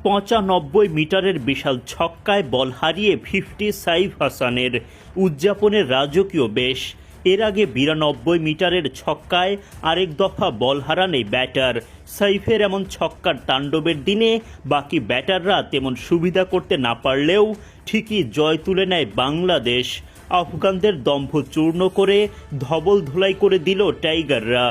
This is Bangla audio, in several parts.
৯৫ মিটারের বিশাল ছক্কায় বল হারিয়ে 50 সাইফ হাসানের উদযাপনের রাজকীয় বেশ। এর আগে ৯২ মিটারের ছক্কায় আরেক দফা বল হারান এই ব্যাটার। সাইফের এমন ছক্কার তাণ্ডবের দিনে বাকি ব্যাটাররা তেমন সুবিধা করতে না পারলেও ঠিকই জয় তুলে নেয় বাংলাদেশ। আফগানদের দম্ভ চূর্ণ করে ধবল ধোলাই করে দিল টাইগাররা।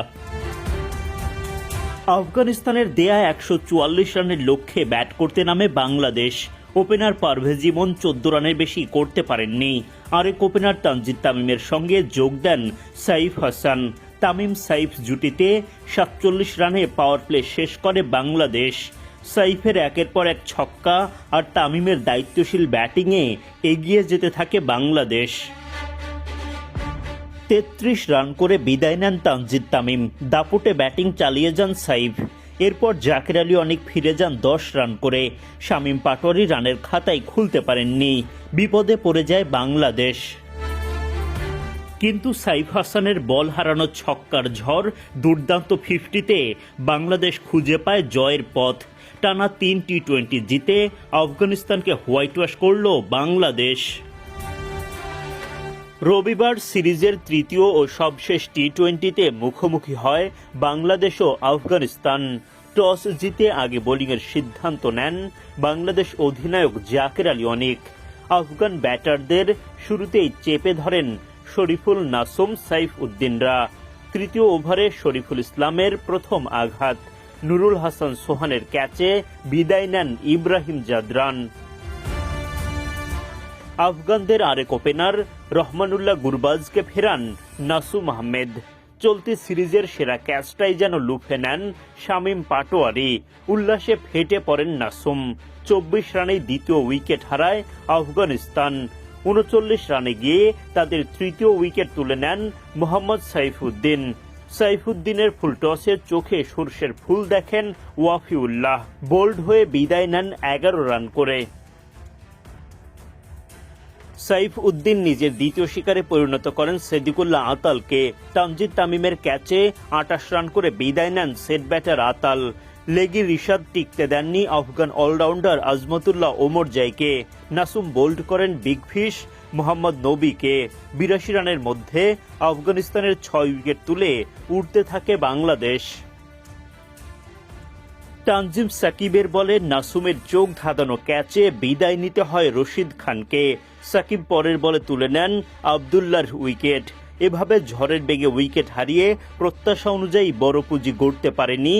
আফগানিস্তানের দেয়া ১৪৪ রানের লক্ষ্যে ব্যাট করতে নামে বাংলাদেশ। ওপেনার পারভেজ ইমন ১৪ রানের বেশি করতে পারেননি। আরেক ওপেনার তানজিদ তামিমের সঙ্গে যোগ দেন সাইফ হাসান। তামিম সাইফ জুটিতে ৪৭ রানে পাওয়ার প্লে শেষ করে বাংলাদেশ। সাইফের একের পর এক ছক্কা আর তামিমের দায়িত্বশীল ব্যাটিংয়ে এগিয়ে যেতে থাকে বাংলাদেশ। ৩৩ রান করে বিদায় নেন তানজিদ তামিম। দাপুটে ব্যাটিং চালিয়ে যান সাইফ। এরপর জাকের আলী অনেক ফিরে যান ১০ রান করে। শামীম পাটোয়ারি রানের খাতায় খুলতে পারেননি। বিপদে পড়ে যায় বাংলাদেশ। কিন্তু সাইফ হাসানের বল হারানো ছক্কার ঝড় দুর্দান্ত 50-তে বাংলাদেশ খুঁজে পায় জয়ের পথ। টানা ৩ টি-20 জিতে আফগানিস্তানকে হোয়াইট ওয়াশ করল বাংলাদেশ। রবিবার সিরিজের তৃতীয় ও সবশেষ টি-20তে মুখোমুখি হয় বাংলাদেশ ও আফগানিস্তান। টস জিতে আগে বোলিংয়ের সিদ্ধান্ত নেন বাংলাদেশ অধিনায়ক জাকের আলী অনেক। আফগান ব্যাটারদের শুরুতেই চেপে ধরেন শরীফুল নাসুম সাইফ উদ্দিনরা। তৃতীয় ওভারে শরীফুল ইসলামের প্রথম আঘাত। নুরুল হাসান সোহানের ক্যাচে বিদায় নেন ইব্রাহিম জাদরান। আফগানদের আরেক ওপেনার রহমানুল্লাহ গুরবাজকে ফেরান নাসুম আহমেদ। চলতি সিরিজের সেরা ক্যাচটাই যেন লুফে নেন শামীম পাটোয়ারি। উল্লাসে ফেটে পড়েন নাসুম। ২৪ রানেই দ্বিতীয় উইকেট হারায় আফগানিস্তান। ৩৯ রানে গিয়ে তাদের তৃতীয় উইকেট তুলে নেন মোহাম্মদ সাইফুদ্দিন। সাইফুদ্দিনের ফুলটসে চোখে সর্ষের ফুল দেখেন ওয়াফিউল্লাহ। বোল্ড হয়ে বিদায় নেন ১১ রান করে। সাইফ উদ্দিন নিজের দ্বিতীয় শিকারে পরিণত করেন সেদিকুল্লাহ আতালকে। তানজিদ তামিমের ক্যাচে ২৮ রান করে বিদায় নেন সেট ব্যাটার আতাল। লেগি রিশাদ টিকতে দেননি আফগান অলরাউন্ডার আজমতুল্লাহ ওমরজাইকে। নাসুম বোল্ড করেন বিগ ফিশ মোহাম্মদ নবীকে। ৮২ রানের মধ্যে আফগানিস্তানের ৬ উইকেট তুলে উঠতে থাকে বাংলাদেশ। তানজিম সাকিবের বলে নাসুমের চোখ ধাঁধানো ক্যাচে বিদায় নিতে হয় রশিদ খানকে। সাকিব পরের বলে তুলে নেন আবদুল্লাহর উইকেট। এভাবে ঝড়ের বেগে উইকেট হারিয়ে প্রত্যাশা অনুযায়ী বড় পুঁজি গড়তে পারেনি